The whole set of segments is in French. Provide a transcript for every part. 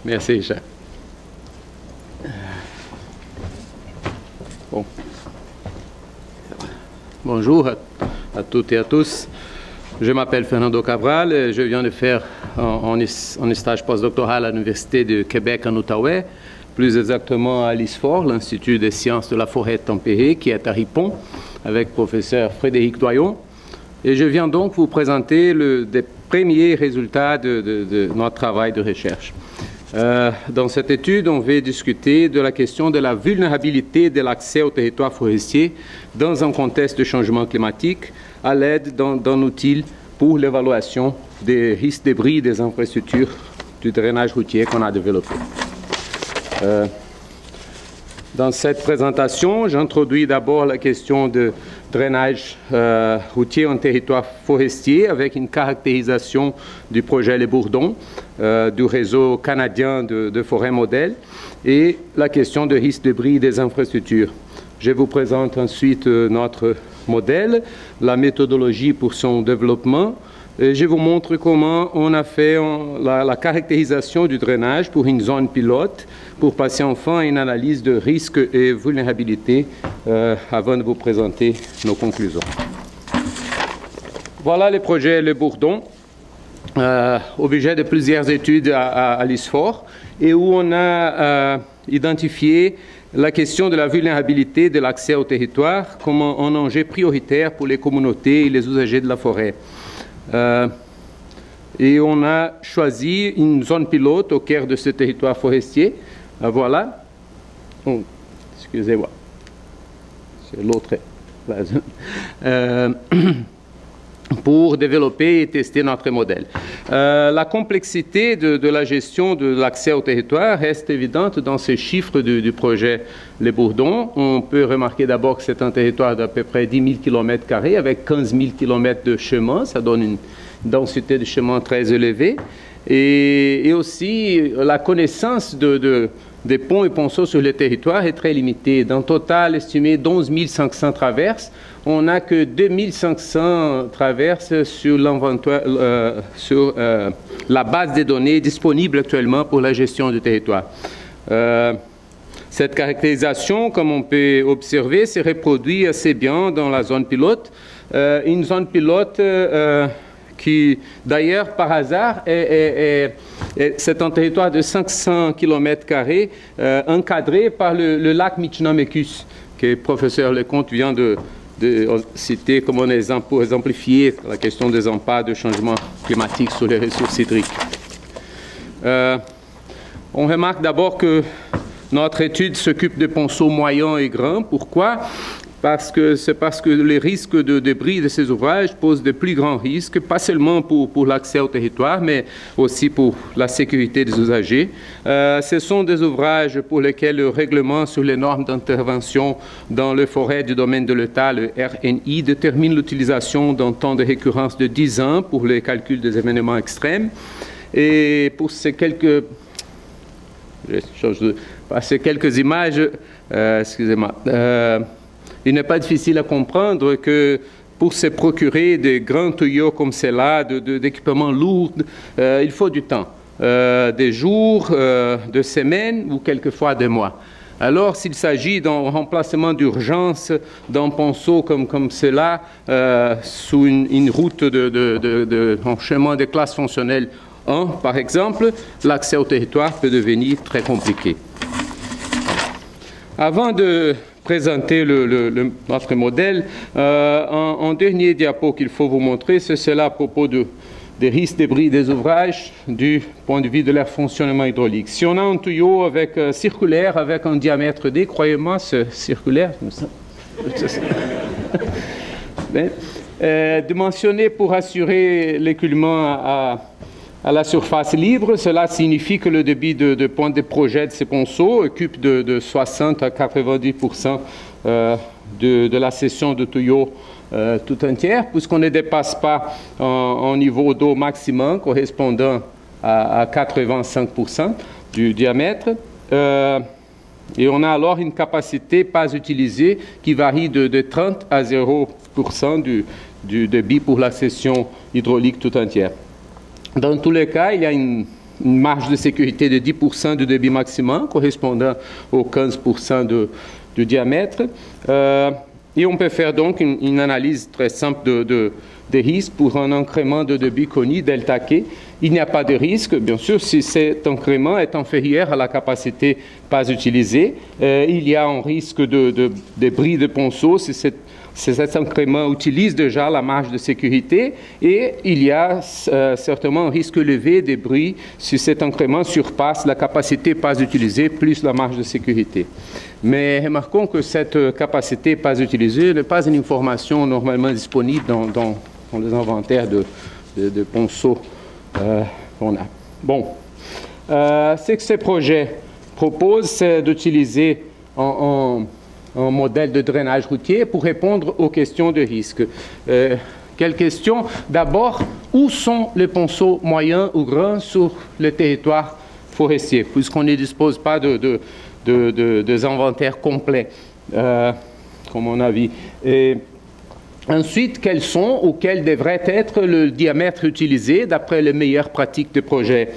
Merci, cher. Bon. Bonjour à toutes et à tous. Je m'appelle Fernando Cabral et je viens de faire un stage postdoctoral à l'Université de Québec en Outaouais, plus exactement à l'ISFOR, l'Institut des sciences de la forêt tempérée, qui est à Ripon, avec le professeur Frédéric Doyon. Et je viens donc vous présenter des premiers résultats de notre travail de recherche. Dans cette étude, on va discuter de la question de la vulnérabilité de l'accès au territoire forestier dans un contexte de changement climatique à l'aide d'un outil pour l'évaluation des risques de débris des infrastructures du drainage routier qu'on a développé. Dans cette présentation, j'introduis d'abord la question de drainage routier en territoire forestier avec une caractérisation du projet Les Bourdons, du réseau canadien de forêts modèles et la question de risque de débris des infrastructures. Je vous présente ensuite notre modèle, la méthodologie pour son développement. Et je vous montre comment on a fait la caractérisation du drainage pour une zone pilote, pour passer enfin à une analyse de risques et vulnérabilité avant de vous présenter nos conclusions. Voilà le projet Le Bourdon, objet de plusieurs études à l'ISFOR, et où on a identifié la question de la vulnérabilité de l'accès au territoire comme un enjeu prioritaire pour les communautés et les usagers de la forêt. Et on a choisi une zone pilote au cœur de ce territoire forestier. Voilà. Oh, excusez-moi. C'est l'autre. Pour développer et tester notre modèle. La complexité de la gestion de l'accès au territoire reste évidente dans ces chiffres du projet Les Bourdons. On peut remarquer d'abord que c'est un territoire d'à peu près 10 000 km² avec 15 000 km de chemin. Ça donne une densité de chemin très élevée. Et aussi, la connaissance des ponts et ponceaux sur le territoire est très limitée. D'un total estimé d'11 500 traverses, on n'a que 2 500 traverses sur la base des données disponible actuellement pour la gestion du territoire. Cette caractérisation, comme on peut observer, se reproduit assez bien dans la zone pilote. Une zone pilote qui, d'ailleurs, par hasard, c'est un territoire de 500 km² encadré par le lac Michinamekus, que le professeur Lecomte vient de citer comme un exemple pour exemplifier la question des impacts de changement climatique sur les ressources hydriques. On remarque d'abord que notre étude s'occupe de ponceaux moyens et grands. Pourquoi ? Parce que les risques de débris de ces ouvrages posent de plus grands risques, pas seulement pour l'accès au territoire, mais aussi pour la sécurité des usagers. Ce sont des ouvrages pour lesquels le règlement sur les normes d'intervention dans les forêts du domaine de l'État, le RNI, détermine l'utilisation d'un temps de récurrence de 10 ans pour les calculs des événements extrêmes. Et pour ces quelques images, excusez-moi, il n'est pas difficile à comprendre que pour se procurer des grands tuyaux comme cela, d'équipements lourds, il faut du temps, des jours, de semaines ou quelquefois des mois. Alors, s'il s'agit d'un remplacement d'urgence d'un ponceau comme cela, sous une route un chemin de classe fonctionnelle 1, par exemple, l'accès au territoire peut devenir très compliqué. Avant de présenter notre modèle, un dernier diapo qu'il faut vous montrer, c'est cela à propos des risques de débris des ouvrages du point de vue de leur fonctionnement hydraulique. Si on a un tuyau circulaire avec un diamètre D, croyez-moi, c'est circulaire, dimensionné pour assurer l'écoulement à la surface libre, cela signifie que le débit de pointe de projet de ces ponceaux occupe de 60 à 90% de la section de tuyau tout entière, puisqu'on ne dépasse pas un niveau d'eau maximum correspondant à 85% du diamètre. Et on a alors une capacité pas utilisée qui varie de 30 à 0% du débit pour la section hydraulique tout entière. Dans tous les cas, il y a une une marge de sécurité de 10% du débit maximum, correspondant aux 15% du diamètre. Et on peut faire donc une analyse très simple des risques pour un incrément de débit connu, delta K. Il n'y a pas de risque, bien sûr, si cet incrément est inférieur à la capacité pas utilisée. Il y a un risque de bris de ponceau si cet incrément utilise déjà la marge de sécurité, et il y a certainement un risque élevé de bris si cet incrément surpasse la capacité pas utilisée plus la marge de sécurité. Mais remarquons que cette capacité pas utilisée n'est pas une information normalement disponible dans les inventaires de ponceaux qu'on a. Bon, ce que ces projets proposent, c'est d'utiliser un modèle de drainage routier pour répondre aux questions de risque. Quelles questions? D'abord, où sont les ponceaux moyens ou grands sur le territoire forestier, puisqu'on ne dispose pas des inventaires complets, comme on a vu. Et ensuite, quels sont ou quel devrait être le diamètre utilisé d'après les meilleures pratiques de projet.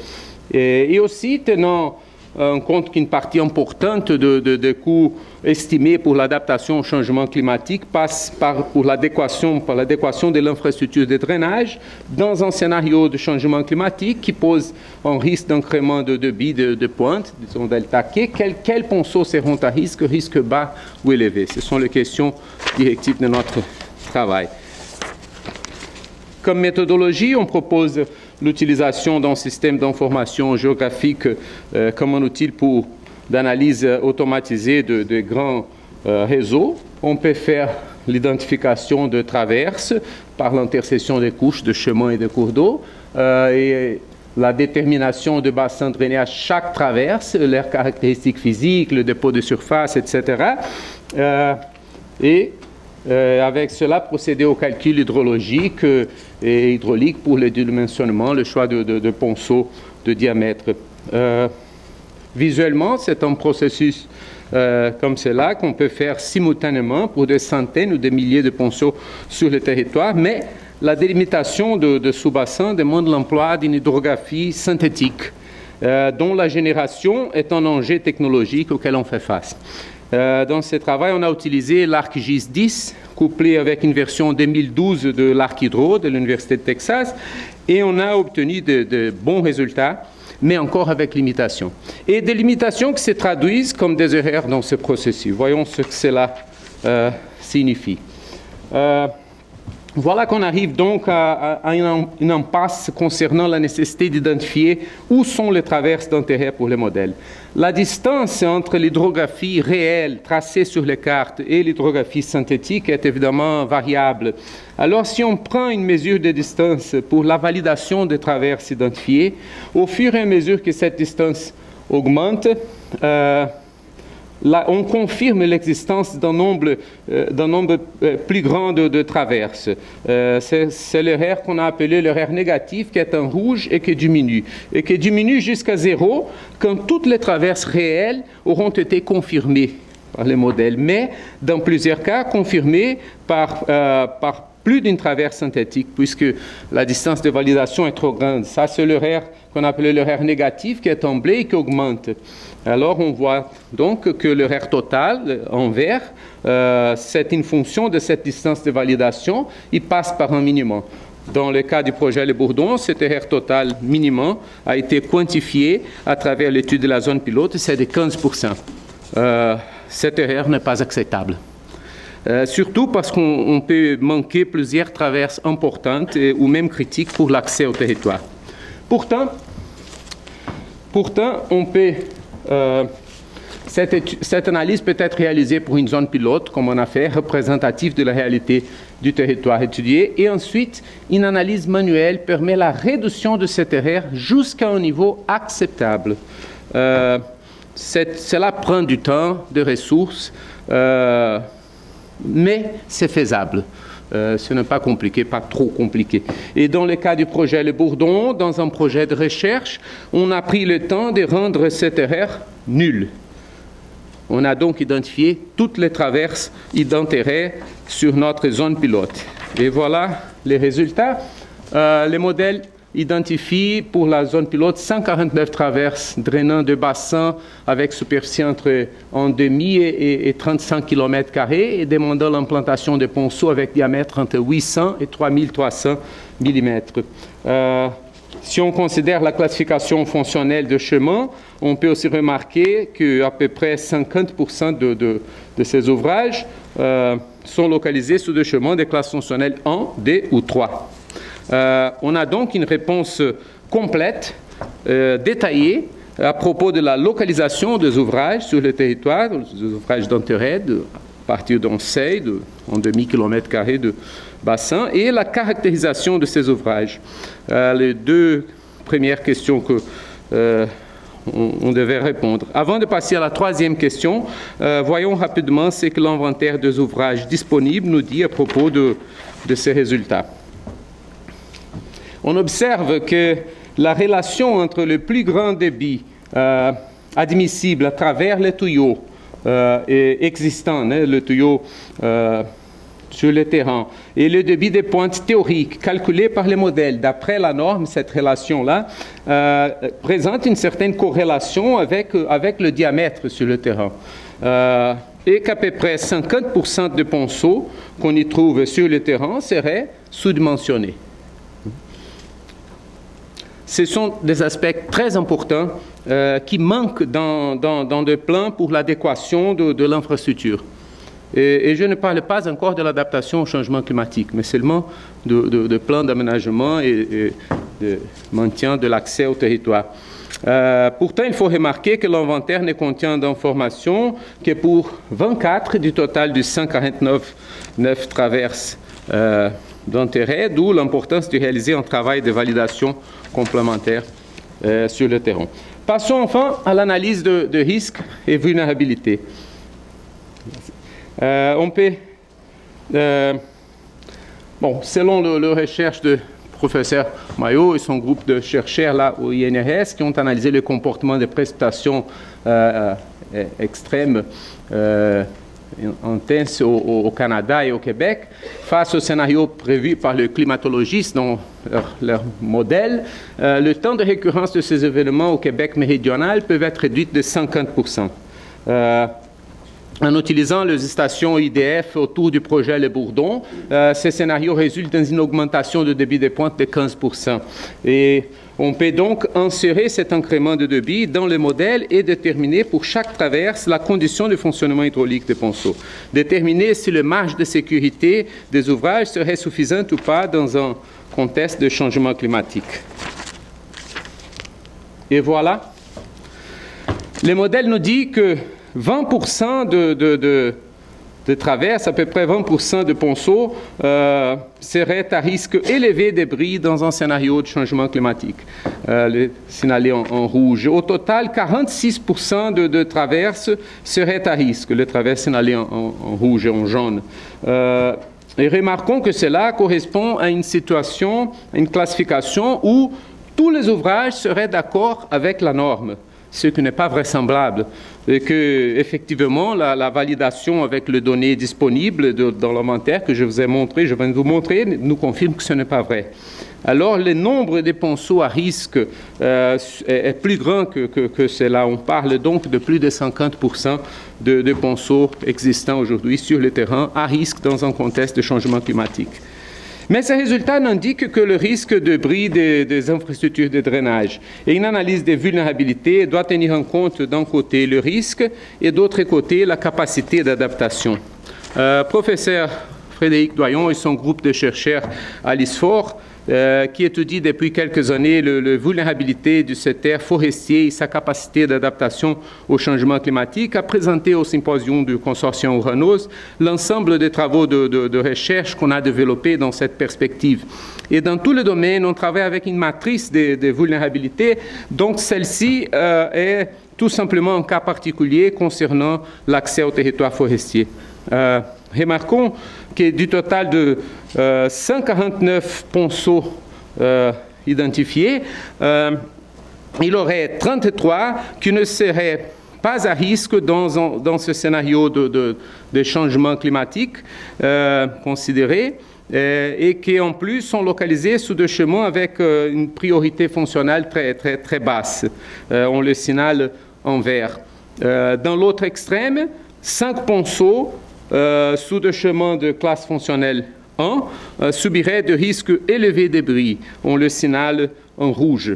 Et aussi, tenant en compte qu'une partie importante des coûts estimés pour l'adaptation au changement climatique passe par l'adéquation de l'infrastructure de drainage dans un scénario de changement climatique qui pose un risque d'incrément de débit de pointe, disons delta K. Quels ponceaux seront à risque bas ou élevé? Ce sont les questions directives de notre travail. Comme méthodologie, on propose l'utilisation d'un système d'information géographique comme un outil d'analyse automatisée de grands réseaux. On peut faire l'identification de traverses par l'intersection des couches de chemins et de cours d'eau et la détermination de bassins drainés à chaque traverse, leurs caractéristiques physiques, le dépôt de surface, etc. Avec cela, procéder au calcul hydrologique et hydraulique pour le dimensionnement, le choix de ponceaux de diamètre. Visuellement, c'est un processus comme cela qu'on peut faire simultanément pour des centaines ou des milliers de ponceaux sur le territoire, mais la délimitation de sous-bassins demande l'emploi d'une hydrographie synthétique, dont la génération est un enjeu technologique auquel on fait face. Dans ce travail, on a utilisé l'ArcGIS 10, couplé avec une version 2012 de l'ArcHydro de l'Université de Texas, et on a obtenu de bons résultats, mais encore avec limitations. Et des limitations qui se traduisent comme des erreurs dans ce processus. Voyons ce que cela signifie. Voilà qu'on arrive donc à une impasse concernant la nécessité d'identifier où sont les traverses d'intérêt pour les modèles. La distance entre l'hydrographie réelle tracée sur les cartes et l'hydrographie synthétique est évidemment variable. Alors, si on prend une mesure de distance pour la validation des traverses identifiées, au fur et à mesure que cette distance augmente, là, on confirme l'existence d'un nombre plus grand de traverses. C'est l'erreur qu'on a appelée l'erreur négative, qui est en rouge et qui diminue jusqu'à 0 quand toutes les traverses réelles auront été confirmées par les modèles, mais dans plusieurs cas confirmées par plus d'une traverse synthétique, puisque la distance de validation est trop grande. Ça, c'est l'erreur qu'on appelle l'erreur négative, qui est en bleu et qui augmente. Alors, on voit donc que l'erreur totale, en vert, c'est une fonction de cette distance de validation. Il passe par un minimum. Dans le cas du projet Le Bourdon, cette erreur totale minimum a été quantifiée à travers l'étude de la zone pilote, c'est de 15%. Cette erreur n'est pas acceptable. Surtout parce qu'on peut manquer plusieurs traverses importantes ou même critiques pour l'accès au territoire. Pourtant, on peut... cette analyse peut être réalisée pour une zone pilote, comme on a fait, représentative de la réalité du territoire étudié. Et ensuite, une analyse manuelle permet la réduction de cette erreur jusqu'à un niveau acceptable. Cela prend du temps, des ressources, mais c'est faisable. Ce n'est pas compliqué, pas trop compliqué. Et dans le cas du projet Le Bourdon, dans un projet de recherche, on a pris le temps de rendre cette erreur nulle. On a donc identifié toutes les traverses d'intérêt sur notre zone pilote. Et voilà les résultats. Les modèles identifie pour la zone pilote 149 traverses drainant de bassins avec superficie entre 1,5 et 35 km² et demandant l'implantation de ponceaux avec diamètre entre 800 et 3300 mm. Si on considère la classification fonctionnelle de chemin, on peut aussi remarquer qu'à peu près 50% de ces ouvrages sont localisés sur des chemins de classe fonctionnelle 1, 2 ou 3. On a donc une réponse complète, détaillée, à propos de la localisation des ouvrages sur le territoire, des ouvrages d'intérêt, à partir d'un seuil de 1,5 km² de bassin, et la caractérisation de ces ouvrages. Les deux premières questions que on devait répondre. Avant de passer à la troisième question, voyons rapidement ce que l'inventaire des ouvrages disponibles nous dit à propos de ces résultats. On observe que la relation entre le plus grand débit admissible à travers les tuyaux existants, le tuyau sur le terrain, et le débit des pointes théoriques calculé par les modèles d'après la norme, cette relation-là présente une certaine corrélation avec le diamètre sur le terrain. Et qu'à peu près 50% de ponceaux qu'on y trouve sur le terrain seraient sous-dimensionnés. Ce sont des aspects très importants qui manquent dans le plan pour l'adéquation de l'infrastructure. Et je ne parle pas encore de l'adaptation au changement climatique, mais seulement de plans d'aménagement et de maintien de l'accès au territoire. Pourtant, il faut remarquer que l'inventaire ne contient d'informations que pour 24 du total de 149 traverses d'intérêt, d'où l'importance de réaliser un travail de validation complémentaire sur le terrain. Passons enfin à l'analyse de risques et vulnérabilité. On peut, selon la recherche du professeur Maillot et son groupe de chercheurs là au INRS qui ont analysé le comportement des précipitations extrêmes intenses au Canada et au Québec, face au scénario prévu par le climatologiste dans leur modèle, le temps de récurrence de ces événements au Québec méridional peut être réduit de 50%. En utilisant les stations IDF autour du projet Le Bourdon, ce scénario résulte dans une augmentation de débit de pointe de 15%. Et on peut donc insérer cet incrément de débit dans le modèle et déterminer pour chaque traverse la condition de fonctionnement hydraulique des ponceaux. Déterminer si le marge de sécurité des ouvrages serait suffisante ou pas dans un contexte de changement climatique. Et voilà. Le modèle nous dit que 20% de traverses, à peu près 20% de ponceaux, seraient à risque élevé de bris dans un scénario de changement climatique, signalé en rouge. Au total, 46% de traverses seraient à risque, les traverses signalées en rouge et en jaune. Et remarquons que cela correspond à une situation, à une classification où tous les ouvrages seraient d'accord avec la norme, ce qui n'est pas vraisemblable, et que effectivement la validation avec les données disponibles dans l'inventaire que je vous ai montré, je viens de vous montrer, nous confirme que ce n'est pas vrai. Alors le nombre de ponceaux à risque est plus grand que cela. On parle donc de plus de 50% de ponceaux existants aujourd'hui sur le terrain à risque dans un contexte de changement climatique. Mais ces résultats n'indiquent que le risque de bris des infrastructures de drainage. Et une analyse des vulnérabilités doit tenir en compte d'un côté le risque et d'autre côté la capacité d'adaptation. Professeur Frédéric Doyon et son groupe de chercheurs à l'ISFOR, qui étudie depuis quelques années la vulnérabilité du secteur forestier et sa capacité d'adaptation au changement climatique, a présenté au symposium du consortium Uranos l'ensemble des travaux de recherche qu'on a développés dans cette perspective. Et dans tous les domaines, on travaille avec une matrice de vulnérabilité, donc celle-ci est tout simplement un cas particulier concernant l'accès au territoire forestier. Remarquons que du total de 149 ponceaux identifiés, il y aurait 33 qui ne seraient pas à risque dans ce scénario de changement climatique considéré, et qui en plus sont localisés sous des chemins avec une priorité fonctionnelle très basse. On le signale en vert. Dans l'autre extrême, 5 ponceaux sous des chemins de classe fonctionnelle 1 subiraient de risques élevés de bris. On le signale en rouge.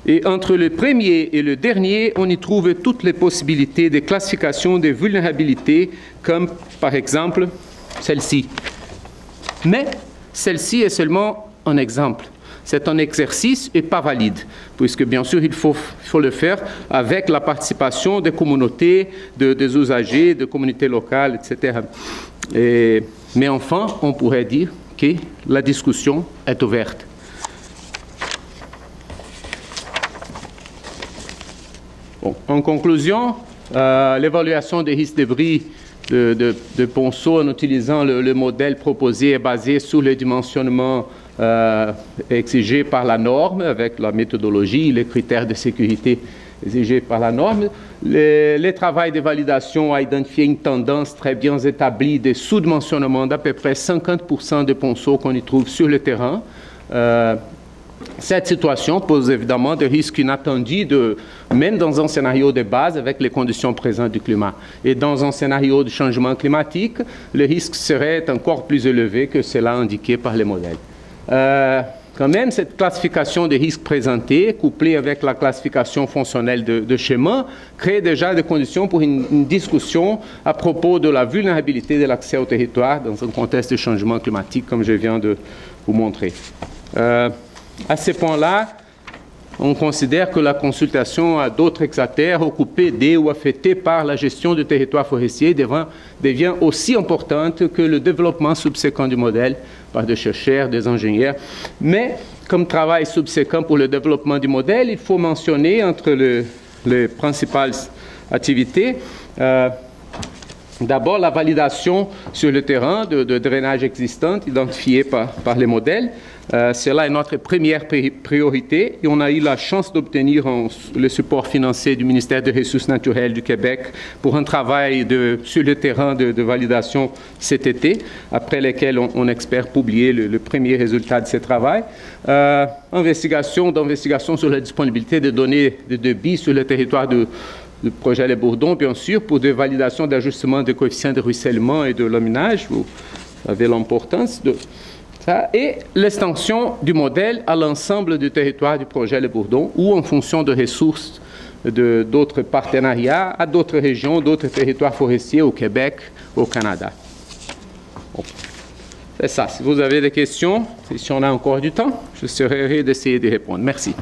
Et entre le premier et le dernier, on y trouve toutes les possibilités de classification des vulnérabilités, comme par exemple celle-ci. Mais celle-ci est seulement un exemple. C'est un exercice et pas valide, puisque bien sûr il faut le faire avec la participation des communautés, des usagers, des communautés locales, etc. Mais enfin, on pourrait dire que la discussion est ouverte. Bon, en conclusion, l'évaluation des risques de bris de ponceaux en utilisant le modèle proposé est basé sur le dimensionnement exigé par la norme, avec la méthodologie, les critères de sécurité exigés par la norme. Le travail de validation a identifié une tendance très bien établie de sous-dimensionnement d'à peu près 50% de ponceaux qu'on y trouve sur le terrain. Cette situation pose évidemment des risques inattendus, même dans un scénario de base avec les conditions présentes du climat. Et dans un scénario de changement climatique, le risque serait encore plus élevé que cela indiqué par les modèles. Quand même, cette classification des risques présentés, couplée avec la classification fonctionnelle de schéma, crée déjà des conditions pour une discussion à propos de la vulnérabilité de l'accès au territoire dans un contexte de changement climatique, comme je viens de vous montrer. À ce point-là, on considère que la consultation à d'autres exatères occupés des ou affectés par la gestion du territoire forestier devient aussi importante que le développement subséquent du modèle par des chercheurs, des ingénieurs. Mais comme travail subséquent pour le développement du modèle, il faut mentionner entre les principales activités d'abord la validation sur le terrain de drainage existant identifié par les modèles. Cela est notre première priorité et on a eu la chance d'obtenir le support financier du ministère des Ressources naturelles du Québec pour un travail sur le terrain de validation cet été, après lequel on espère publier le premier résultat de ce travail. D'investigation sur la disponibilité de données de débit sur le territoire du projet Les Bourdons, bien sûr, pour des validations d'ajustement des coefficients de ruissellement et de laminage. Vous savez l'importance de ça. Et l'extension du modèle à l'ensemble du territoire du projet Les Bourdons, ou en fonction de ressources d'autres partenariats, à d'autres régions, d'autres territoires forestiers au Québec, au Canada. Bon. C'est ça. Si vous avez des questions, et si on a encore du temps, je serai heureux d'essayer de répondre. Merci.